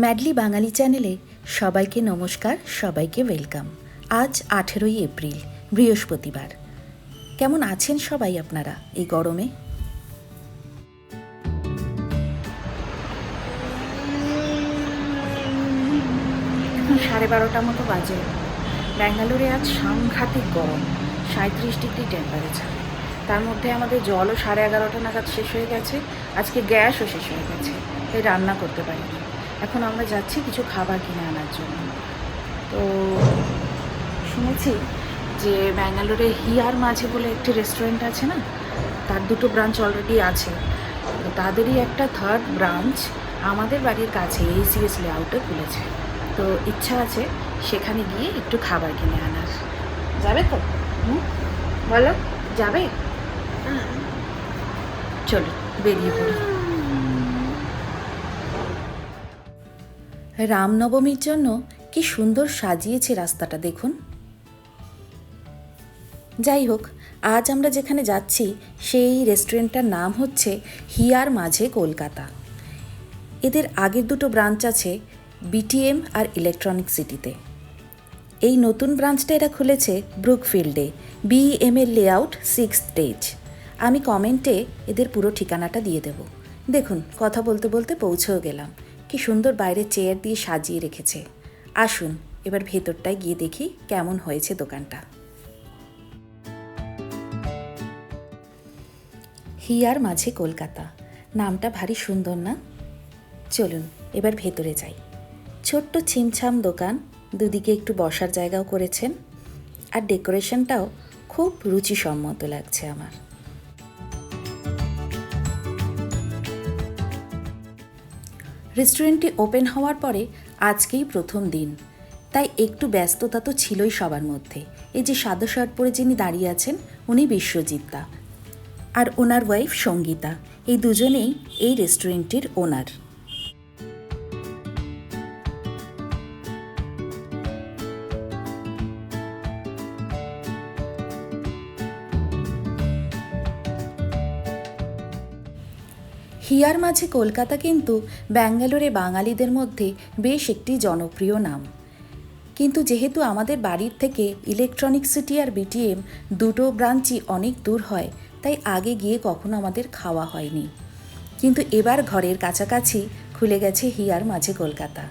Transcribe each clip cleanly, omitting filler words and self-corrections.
Madly বাঙালি চ্যানেলে সবাইকে নমস্কার, সবাইকে ওয়েলকাম। আজ 18ই এপ্রিল, বৃহস্পতিবার। কেমন আছেন সবাই আপনারা এই গরমে? এখন 12:30 মতো বাজে। ব্যাঙ্গালোরে আজ সাংঘাতিক গরম, 37 ডিগ্রি টেম্পারেচার। তার মধ্যে আমাদের জলও 11:30 নাগাদ শেষ হয়ে গেছে। আজকে গ্যাসও শেষ হয়ে গেছে, তাই রান্না করতে পারিনি। এখন আমরা যাচ্ছি কিছু খাবার কিনে আনার জন্য। তো শুনেছি যে ব্যাঙ্গালোরে হিয়ার মাঝে বলে একটি রেস্টুরেন্ট আছে না, তার 2টো ব্রাঞ্চ অলরেডি আছে। তো তাদেরই একটা 3rd ব্রাঞ্চ আমাদের বাড়ির কাছে ACS লেআউটে খুলেছে। তো ইচ্ছা আছে সেখানে গিয়ে একটু খাবার কিনে আনার। যাবে তো? বলো, যাবে? চলো বেরিয়ে পড়ি। রামনবমীর জন্য কি সুন্দর সাজিয়েছে রাস্তাটা, দেখুন। যাই হোক, আজ আমরা যেখানে যাচ্ছি সেই রেস্টুরেন্টটার নাম হচ্ছে হিয়ার মাঝে কলকাতা। এদের আগের 2টো ব্রাঞ্চ আছে BTM আর ইলেকট্রনিক সিটিতে। এই নতুন ব্রাঞ্চটা এরা খুলেছে ব্রুকফিল্ডে, BEM এর লেআউট 6th স্টেজ। আমি কমেন্টে এদের পুরো ঠিকানাটা দিয়ে দেব। দেখুন, কথা বলতে বলতে পৌঁছেও গেলাম। কি সুন্দর বাইরে চেয়ার দিয়ে সাজিয়ে রেখেছে। আসুন এবার ভেতরটায় গিয়ে দেখি কেমন হয়েছে দোকানটা। হিয়ার মাঝে কলকাতা, নামটা ভারী সুন্দর না? চলুন এবার ভেতরে যাই। ছোট্ট ছিমছাম দোকান, দুদিকে একটু বসার জায়গাও করেছেন, আর ডেকোরেশনটাও খুব রুচিসম্মত লাগছে আমার। রেস্টুরেন্টটি ওপেন হওয়ার পরে আজকেই প্রথম দিন, তাই একটু ব্যস্ততা তো ছিলই সবার মধ্যে। এই যে সাদা শার্ট পরে যিনি দাঁড়িয়ে আছেন, উনি বিশ্বজিৎ দা, আর ওনার ওয়াইফ সঙ্গীতা। এই দুজনেই এই রেস্টুরেন্টটির ওনার। হিয়ার মাঝে কলকাতা কিন্তু ব্যাঙ্গালোরে বাঙালিদের মধ্যে বেশ একটি জনপ্রিয় নাম। কিন্তু যেহেতু আমাদের বাড়ির থেকে ইলেকট্রনিক সিটি আর BTM 2টো ব্রাঞ্চই অনেক দূর হয়, তাই আগে গিয়ে কখনো আমাদের খাওয়া হয়নি। কিন্তু এবার ঘরের কাছাকাছি খুলে গেছে হিয়ার মাঝে কলকাতা।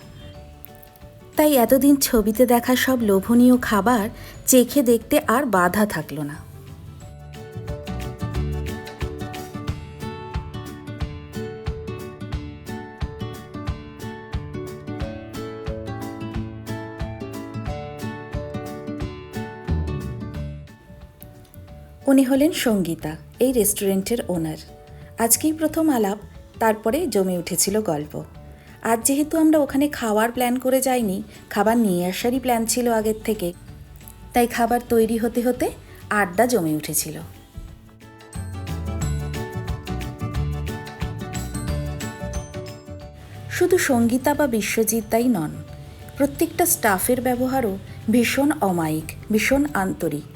তাই এতদিন ছবিতে দেখা সব লোভনীয় খাবার চেখে দেখতে আর বাধা থাকলো না। উনি হলেন সঙ্গীতা, এই রেস্টুরেন্টের ওনার। আজকেই প্রথম আলাপ, তারপরে জমে উঠেছিল গল্প। আজ যেহেতু আমরা ওখানে খাওয়ার প্ল্যান করে যাইনি, খাবার নিয়ে আসারই প্ল্যান ছিল আগের থেকে, তাই খাবার তৈরি হতে হতে আড্ডা জমে উঠেছিল। শুধু সঙ্গীতা বা বিশ্বজিৎ দাই নন, প্রত্যেকটা স্টাফের ব্যবহারও ভীষণ অমায়িক, ভীষণ আন্তরিক।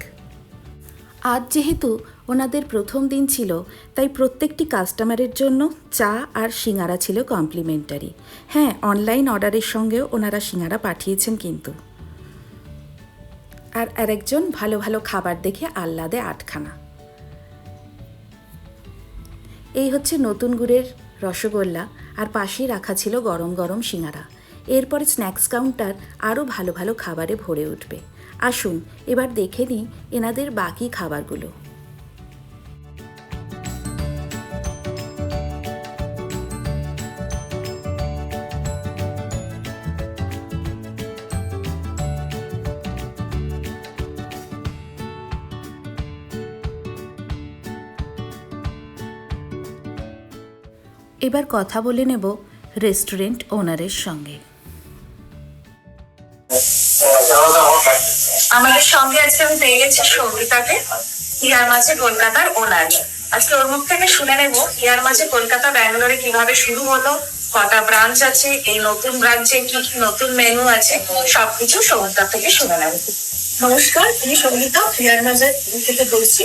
আজ যেহেতু ওনাদের প্রথম দিন ছিল, তাই প্রত্যেকটি কাস্টমারের জন্য চা আর সিঙাড়া ছিল কমপ্লিমেন্টারি। হ্যাঁ, অনলাইন অর্ডারের সঙ্গেও ওনারা সিঙাড়া পাঠিয়েছেন কিন্তু। আর আরেকজন ভালো ভালো খাবার দেখে আহ্লাদে 8খানা। এই হচ্ছে নতুন গুড়ের রসগোল্লা, আর পাশেই রাখা ছিল গরম গরম সিঙাড়া। এরপরে স্ন্যাক্স কাউন্টার আরও ভালো ভালো খাবারে ভরে উঠবে। আসুন এবার দেখে নিই এনাদের বাকি খাবারগুলো। এবার কথা বলে নেব রেস্টুরেন্ট ওনারের সঙ্গে। আমাদের সঙ্গে আজকে আমি পেয়ে গেছি সঙ্গীতাকে, হিয়ার মাঝে কলকাতার ওনার। আজকে ওর মুখ থেকে শুনে নেব হিয়ার মাঝে কলকাতা ব্যাঙ্গালোরে কিভাবে শুরু হলো, কটা ব্রাঞ্চ আছে, এই নতুন ব্রাঞ্চে কি কি নতুন মেনু আছে, সবকিছু সঙ্গীতা থেকে শুনে নেব। নমস্কার, আমি সঙ্গীতা, হিয়ার মাঝে থেকে বলছি।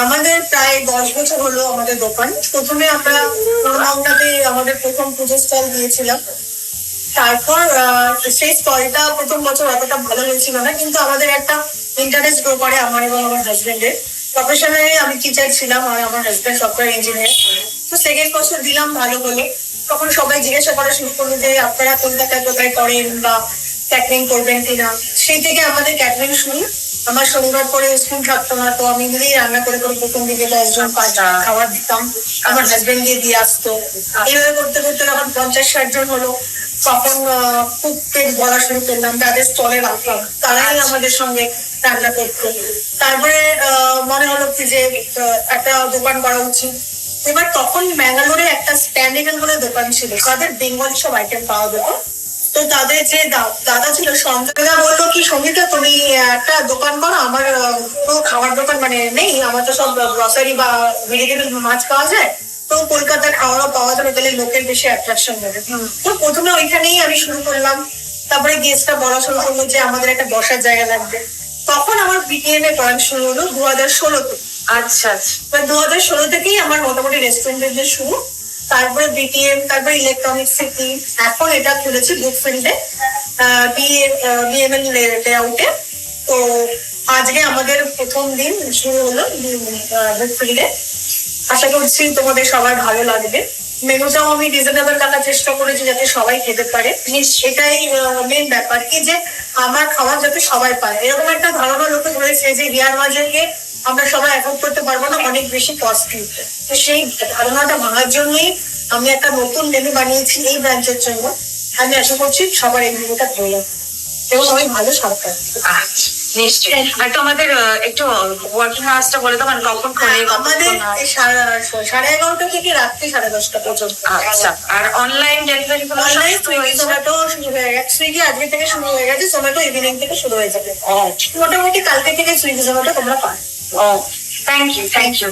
আমাদের প্রায় 10 বছর হলো আমাদের দোকান। প্রথমে আমরা আমাদের প্রথম পুজো স্টল দিয়েছিলাম, তারপর সেই স্টলটা প্রথম বছর অতটা ভালো হয়েছিল না, কিন্তু আমাদের একটা ইন্টারেস্ট গ্রো করে আমার এবং আমার হাজবেন্ডের। প্রফেশনালি আমি টিচার ছিলাম আর আমার হাজবেন্ড সফটওয়্যার ইঞ্জিনিয়ার। তো সেকেন্ড বছর দিলাম, ভালো হলো। তখন সবাই জিজ্ঞাসা করা শুরু করলো যে আপনারা কলকাতায় কোথায় করেন বা ক্যাটারিং করবেন কিনা। সেই থেকে আমাদের ক্যাটারিং শুরু। আমার শনিবার করে স্কুল থাকতো না, তো আমি নিজেই রান্না করে করে প্রথম দিকে 10 জন খাবার দিতাম, আমার হাজবেন্ড গিয়ে দিয়ে আসতো। এইভাবে করতে করতে আমার 50-60 জন হলো। তখন কুককে বলা শুরু করলাম, তাদের স্টলে রাখলাম, তারাই আমাদের সঙ্গে রান্না করতো। তারপরে মনে হলো কি যে একটা দোকান করা উচিত। এবার তখন ব্যাঙ্গালোরে একটা স্ট্যান্ডিং বলে দোকান ছিল, তাদের বেঙ্গলি সব আইটেম পাওয়া যেত। তো তাদের যে দাদা ছিল সঞ্জয়দা, বললো কি সঙ্গীতা তুমি একটা দোকান করো, আমার তো খাবার দোকান মানে নেই, আমার তো সব গ্রসারি বা ভেজিটেবল মাছ পাওয়া যায়, তো কলকাতার খাওয়ারও পাওয়া যাবে, তাহলে লোকের বেশি অ্যাট্রাকশন হবে। তো প্রথমে ওইখানেই আমি শুরু করলাম। তারপরে গেস্টটা বলা শুরু করলো যে আমাদের একটা বসার জায়গা লাগবে। তখন আমার বিটিএম এ পড়ানো শুরু হলো 2016-তে। আচ্ছা আচ্ছা। 2016 থেকেই আমার মোটামুটি রেস্টুরেন্টের শুরু। তারপরে বিটিএম, তারপরে ইলেকট্রনিক সিটি, এখন এটা খুলেছি বুকফিল্ডে বিএমএল লেআউটে। তো আজকে আমাদের প্রথম দিন শুরু হলো বুকফিল্ডে। আশা করছি তোমাদের সবার ভালো লাগবে। মেনুটাও আমি রিজনেবল রাখার চেষ্টা করেছি যাতে সবাই খেতে পারে। সেটাই মেন ব্যাপার, কি যে আমার খাবার যাতে সবাই পায়। এরকম একটা ধারণা লোকে রয়েছে যে রিয়ার মাঝেকে আমরা সবাই অ্যাফোর্ড করতে পারবো না, অনেক বেশি কস্টলি। তো সেই ধারণাটা ভাঙার জন্যই আমি একটা নতুন মেনু বানিয়েছি এই ব্রাঞ্চের জন্য। আমি আশা করছি সবার এই মেনুটা ভালো লাগবে এবং সবাই ভালো স্বাদ পাবে। নিশ্চয়ই। আর তোমাদের একটু ওয়ার্কিং আওয়ার্সটা বলে দাও, মানে কখন খোলে? আমাদের 11:30 থেকে রাত্রি 10:30 পর্যন্ত। আচ্ছা। আর online delivery online Swiggy Zomato শুরু হয়ে গেছে। সুইগি আজকে থেকে শুরু হয়ে গেছে, জোম্যাটো ইভিনিং থেকে শুরু হয়ে যাবে। মোটামুটি কালকে থেকে সুইগি জোম্যাটো তোমরা পাবে। Thank you, thank you.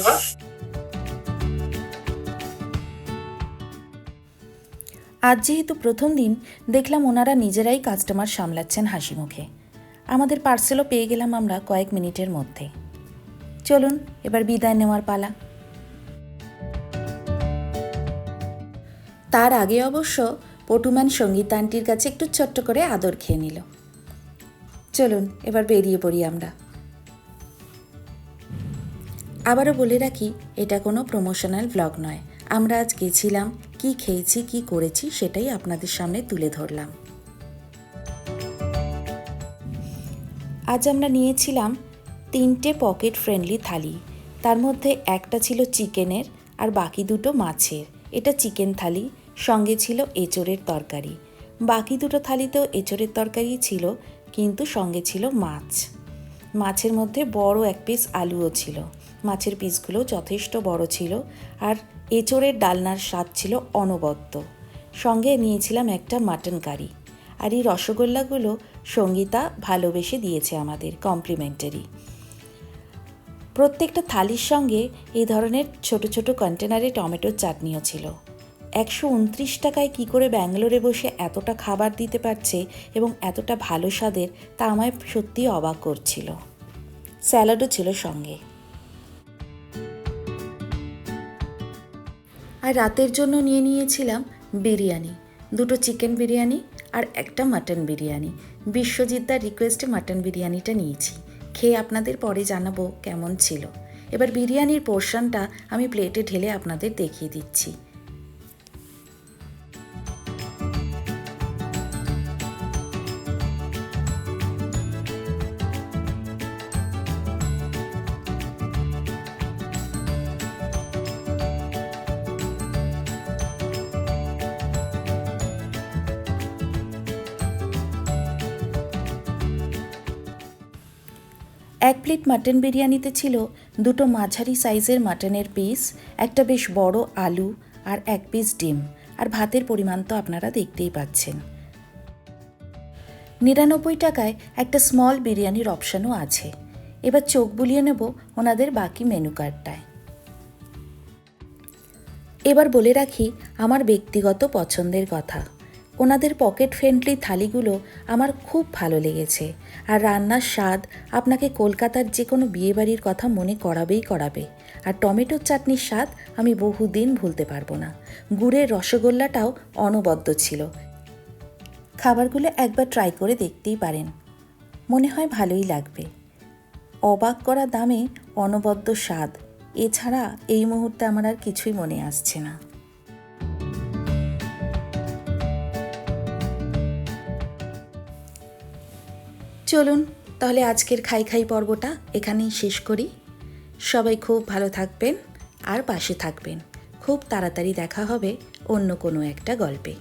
আজ যেহেতু প্রথম দিন, দেখলাম ওনারা নিজেরাই কাস্টমার সামলাচ্ছেন হাসি মুখে। আমাদের পার্সেলও পেয়ে গেলাম আমরা কয়েক মিনিটের মধ্যে। চলুন এবার বিদায় নেওয়ার পালা। তার আগে অবশ্য পটুম্যান সঙ্গীতা আন্টির কাছে একটু ছোট্ট করে আদর খেয়ে নিল। চলুন এবার বেরিয়ে পড়ি আমরা। আবারও বলে রাখি, এটা কোনো প্রমোশনাল ভ্লগ নয়। আমরা আজ গেছিলাম, কি খেয়েছি কি করেছি সেটাই আপনাদের সামনে তুলে ধরলাম। আজ আমরা নিয়েছিলাম 3টে পকেট ফ্রেন্ডলি থালি। তার মধ্যে একটা ছিল চিকেনের আর বাকি দুটো মাছের। এটা চিকেন থালি, সঙ্গে ছিল এঁচোড়ের তরকারি। বাকি দুটো থালিতেও এঁচোড়ের তরকারি ছিল, কিন্তু সঙ্গে ছিল মাছ। মাছের মধ্যে বড় এক পিস আলুও ছিল। মাছের পিসগুলো যথেষ্ট বড় ছিল। আর এঁচোড়ের ডালনার স্বাদ ছিল অনবদ্য। সঙ্গে নিয়েছিলাম একটা মাটন কারি। আর এই রসগোল্লাগুলো সঙ্গীতা ভালোবেসে দিয়েছে আমাদের, কমপ্লিমেন্টারি। প্রত্যেকটা থালির সঙ্গে এই ধরনের ছোট ছোট কন্টেনারে টমেটোর চাটনিও ছিল। 129 টাকায় কী করে ব্যাঙ্গালোরে বসে এতটা খাবার দিতে পারছে এবং এতটা ভালো স্বাদের, তা আমায় সত্যিই অবাক করছিল। স্যালাডও ছিল সঙ্গে। আর রাতের জন্য নিয়ে নিয়েছিলাম বিরিয়ানি, 2টো চিকেন বিরিয়ানি আর একটা মাটন বিরিয়ানি। বিশ্বজিৎদার রিকোয়েস্টে মাটন বিরিয়ানিটা নিয়েছি। খেয়ে আপনাদের পরে জানাবো কেমন ছিল। এবার বিরিয়ানির পোর্শনটা আমি প্লেটে ঢেলে আপনাদের দেখিয়ে দিচ্ছি। এক প্লেট মাটন বিরিয়ানিতে ছিল 2টো মাঝারি সাইজের মাটনের পিস, একটা বেশ বড় আলু আর 1 পিস ডিম। আর ভাতের পরিমাণ তো আপনারা দেখতেই পাচ্ছেন। 99 টাকায় একটা স্মল বিরিয়ানির অপশানও আছে। এবার চোখ বুলিয়ে নেব ওনাদের বাকি মেনু কার্ডটায়। এবার বলে রাখি আমার ব্যক্তিগত পছন্দের কথা। ওনাদের পকেট ফ্রেন্ডলি থালিগুলো আমার খুব ভালো লেগেছে। আর রান্নার স্বাদ আপনাকে কলকাতার যে কোনো বিয়েবাড়ির কথা মনে করাবে। আর টমেটোর চাটনির স্বাদ আমি বহুদিন ভুলতে পারবো না। গুড়ের রসগোল্লাটাও অনবদ্য ছিল। খাবারগুলো একবার ট্রাই করে দেখতেই পারেন, মনে হয় ভালোই লাগবে। অবাক করা দামে অনবদ্য স্বাদ, এছাড়া এই মুহূর্তে আমার আর কিছুই মনে আসছে না। চলুন তাহলে আজকের খাই খাই পর্বটা এখানেই শেষ করি। সবাই খুব ভালো থাকবেন আর পাশে থাকবেন। খুব তাড়াতাড়ি দেখা হবে অন্য কোনো একটা গল্পে।